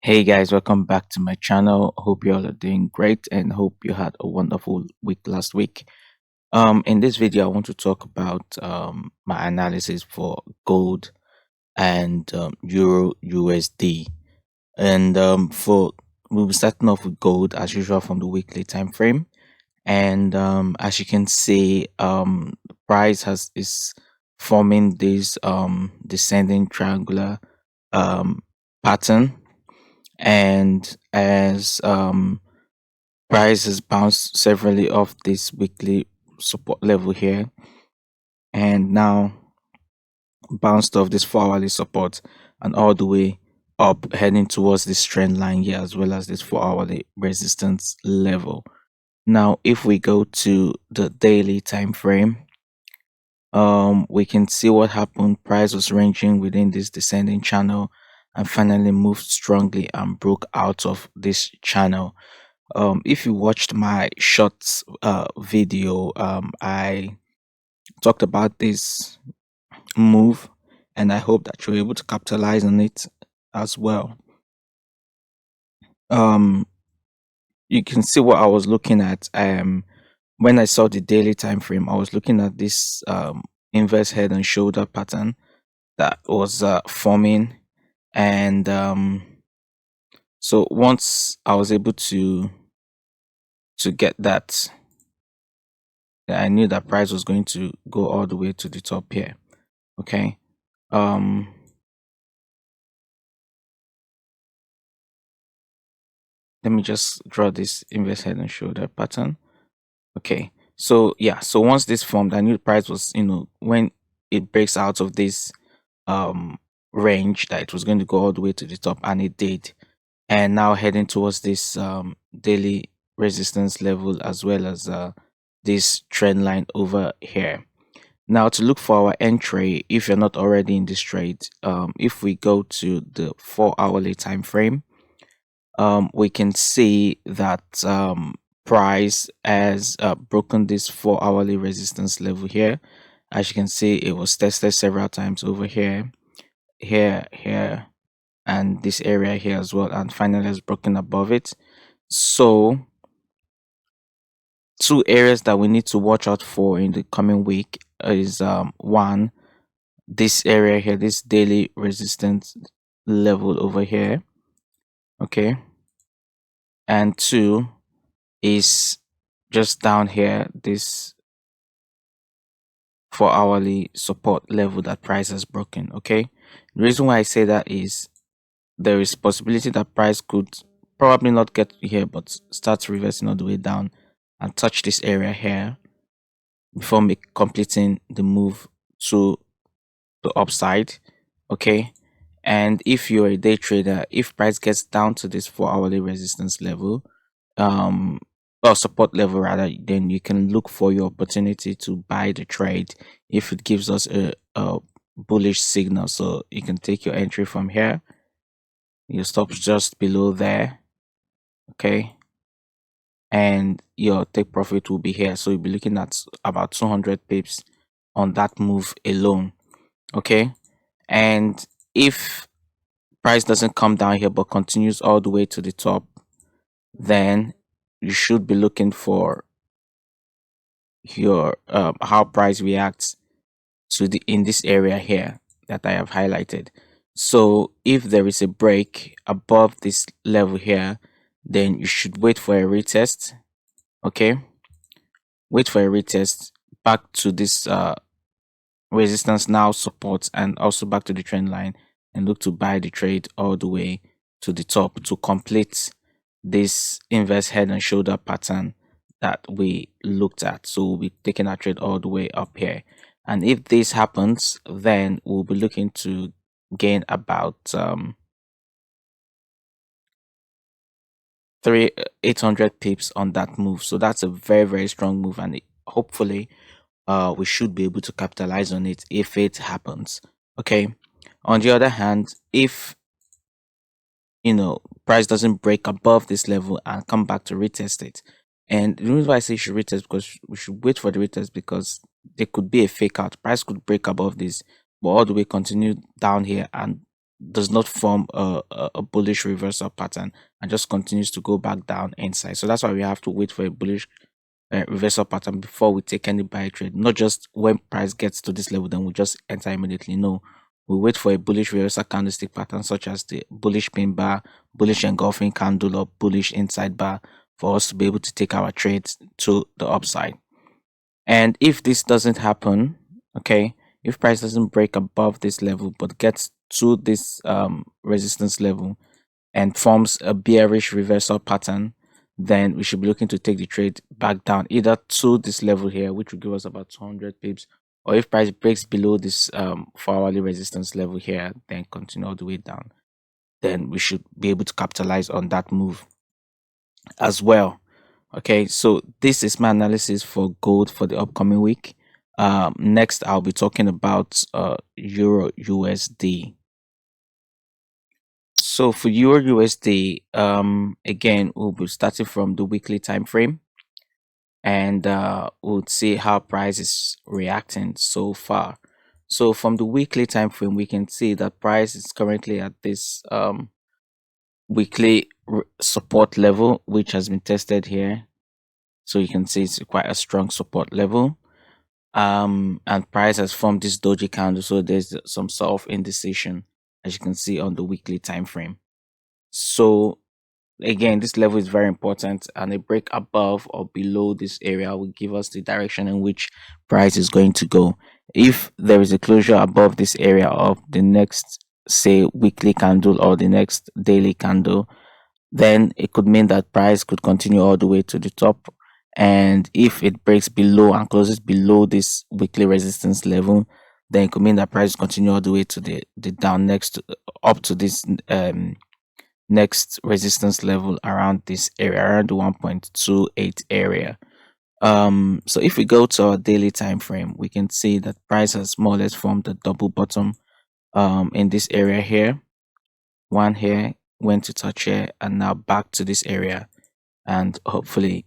Hey guys, welcome back to my channel. Hope you all are doing great and hope you had a wonderful week last week. In this video, I want to talk about my analysis for gold and Euro USD. And we'll be starting off with gold as usual from the weekly time frame. And as you can see, the price is forming this descending triangular pattern, and as price has bounced severally off this weekly support level here and now bounced off this 4 hourly support and all the way up, heading towards this trend line here as well as this 4 hourly resistance level. Now if we go to the daily time frame, we can see what happened. Price was ranging within this descending channel and finally moved strongly and broke out of this channel. If you watched my shorts video, I talked about this move and I hope that you're able to capitalize on it as well. You can see what I was looking at. When I saw the daily time frame, I was looking at this inverse head and shoulder pattern that was forming, and so once I was able to get that, I knew that price was going to go all the way to the top here. Okay. Let me just draw this inverse head and shoulder pattern. Okay. So yeah, so once this formed, I knew the price was, when it breaks out of this range, that it was going to go all the way to the top, and it did. And now heading towards this daily resistance level as well as this trend line over here. Now to look for our entry, if you're not already in this trade, if we go to the 4 hourly time frame, we can see that price has broken this 4 hourly resistance level here. As you can see, it was tested several times over here, here, and this area here as well, and finally has broken above it. So two areas that we need to watch out for in the coming week is one, this area here, this daily resistance level over here, okay, and two is just down here, this 4 hourly support level that price has broken. Okay, the reason why I say that is there is possibility that price could probably not get here but start reversing all the way down and touch this area here before completing the move to the upside. Okay, and if you're a day trader, if price gets down to this 4 hourly resistance level, or support level rather, then you can look for your opportunity to buy the trade if it gives us a bullish signal. So you can take your entry from here, your stop's just below there, okay, and your take profit will be here. So you'll be looking at about 200 pips on that move alone. Okay, and if price doesn't come down here but continues all the way to the top, then you should be looking for your how price reacts to the in this area here that I have highlighted. So if there is a break above this level here, then you should wait for a retest. Okay, wait for a retest back to this resistance, now support, and also back to the trend line, and look to buy the trade all the way to the top to complete this inverse head and shoulder pattern that we looked at. So we'll be taking our trade all the way up here, and if this happens, then we'll be looking to gain about 800 pips on that move. So that's a very strong move, and hopefully we should be able to capitalize on it if it happens. Okay, on the other hand, if price doesn't break above this level and come back to retest it, and the reason why I say you should retest, because we should wait for the retest, because there could be a fake out. Price could break above this but all the way continue down here and does not form a bullish reversal pattern and just continues to go back down inside. So that's why we have to wait for a bullish reversal pattern before we take any buy trade. Not just when price gets to this level, then we just enter immediately. No, we wait for a bullish reversal candlestick pattern, such as the bullish pin bar, bullish engulfing candle, or bullish inside bar, for us to be able to take our trades to the upside. And if this doesn't happen, okay, if price doesn't break above this level but gets to this resistance level and forms a bearish reversal pattern, then we should be looking to take the trade back down either to this level here, which will give us about 200 pips, or if price breaks below this 4 hourly resistance level here, then continue all the way down. Then we should be able to capitalize on that move as well. Okay, so this is my analysis for gold for the upcoming week. Next, I'll be talking about Euro USD. So for Euro USD, again, we'll be starting from the weekly time frame, and we'll see how price is reacting so far. So from the weekly time frame, we can see that price is currently at this weekly support level, which has been tested here. So you can see it's quite a strong support level. And price has formed this doji candle, so there's some sort of indecision, as you can see on the weekly time frame. So again, this level is very important, and a break above or below this area will give us the direction in which price is going to go. If there is a closure above this area of the next, say, weekly candle or the next daily candle, then it could mean that price could continue all the way to the top. And if it breaks below and closes below this weekly resistance level, then it could mean that price continue all the way to the down next to, up to this next resistance level around this area, around the 1.28 area. So if we go to our daily time frame, we can see that price has more or less formed a double bottom in this area here. One here, went to touch here, and now back to this area, and hopefully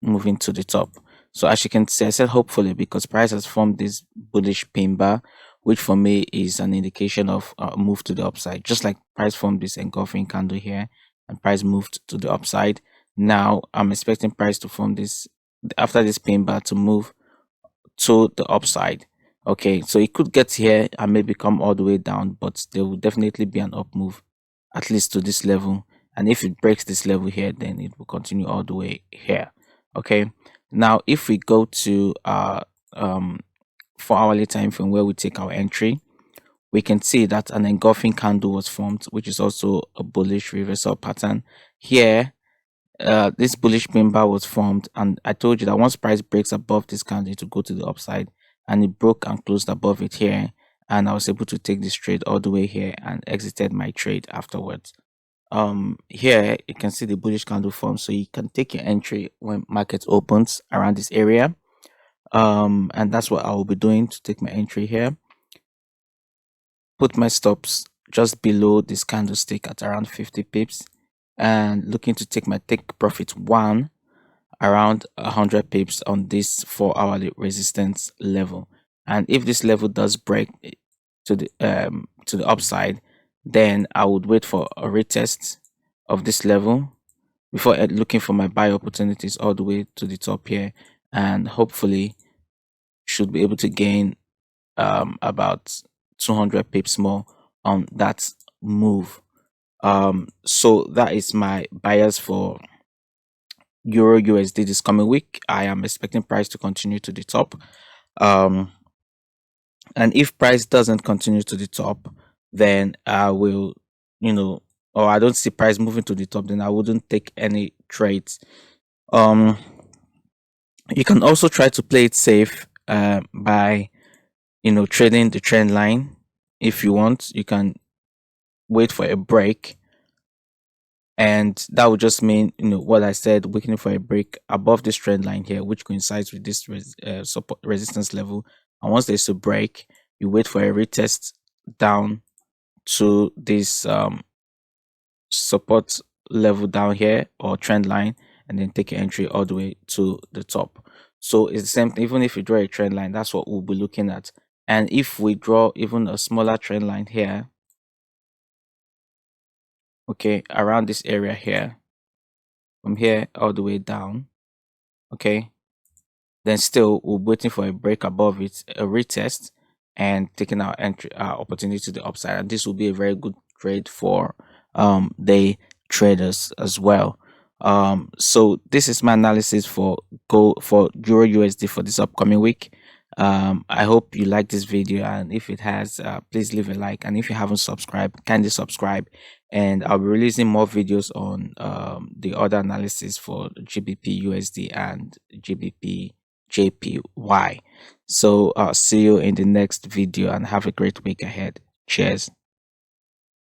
moving to the top. So as you can see, I said hopefully because price has formed this bullish pin bar, which for me is an indication of a move to the upside. Just like price formed this engulfing candle here and price moved to the upside. Now I'm expecting price to form this, after this pin bar, to move to the upside. Okay, so it could get here and maybe come all the way down, but there will definitely be an up move, at least to this level. And if it breaks this level here, then it will continue all the way here. Okay, now if we go to our 4 hourly time frame where we take our entry, we can see that an engulfing candle was formed, which is also a bullish reversal pattern. Here, this bullish pin bar was formed, and I told you that once price breaks above this candle to go to the upside, and it broke and closed above it here, and I was able to take this trade all the way here and exited my trade afterwards. Here you can see the bullish candle form, so you can take your entry when market opens around this area. And that's what I will be doing to take my entry here. Put my stops just below this candlestick at around 50 pips, and looking to take my take profit one around 100 pips on this 4 hourly resistance level. And if this level does break to the upside, then I would wait for a retest of this level before looking for my buy opportunities all the way to the top here, and hopefully should be able to gain about 200 pips more on that move. So that is my bias for Euro USD this coming week. I am expecting price to continue to the top. And if price doesn't continue to the top, then I will, or I don't see price moving to the top, then I wouldn't take any trades. Um, you can also try to play it safe by, trading the trend line. If you want, you can wait for a break, and that would just mean, what I said, waiting for a break above this trend line here, which coincides with this support resistance level. And once there's a break, you wait for a retest down to this support level down here, or trend line, and then take your entry all the way to the top. So it's the same thing. Even if you draw a trend line, that's what we'll be looking at. And if we draw even a smaller trend line here, okay, around this area here, from here all the way down, okay. Then still we're waiting for a break above it, a retest, and taking our entry opportunity to the upside. And this will be a very good trade for the traders as well. So this is my analysis for Euro USD for this upcoming week. I hope you like this video, and if it has, please leave a like, and if you haven't subscribed, kindly subscribe. And I'll be releasing more videos on the other analysis for GBP USD and GBP JPY. So I'll see you in the next video, and have a great week ahead. Cheers.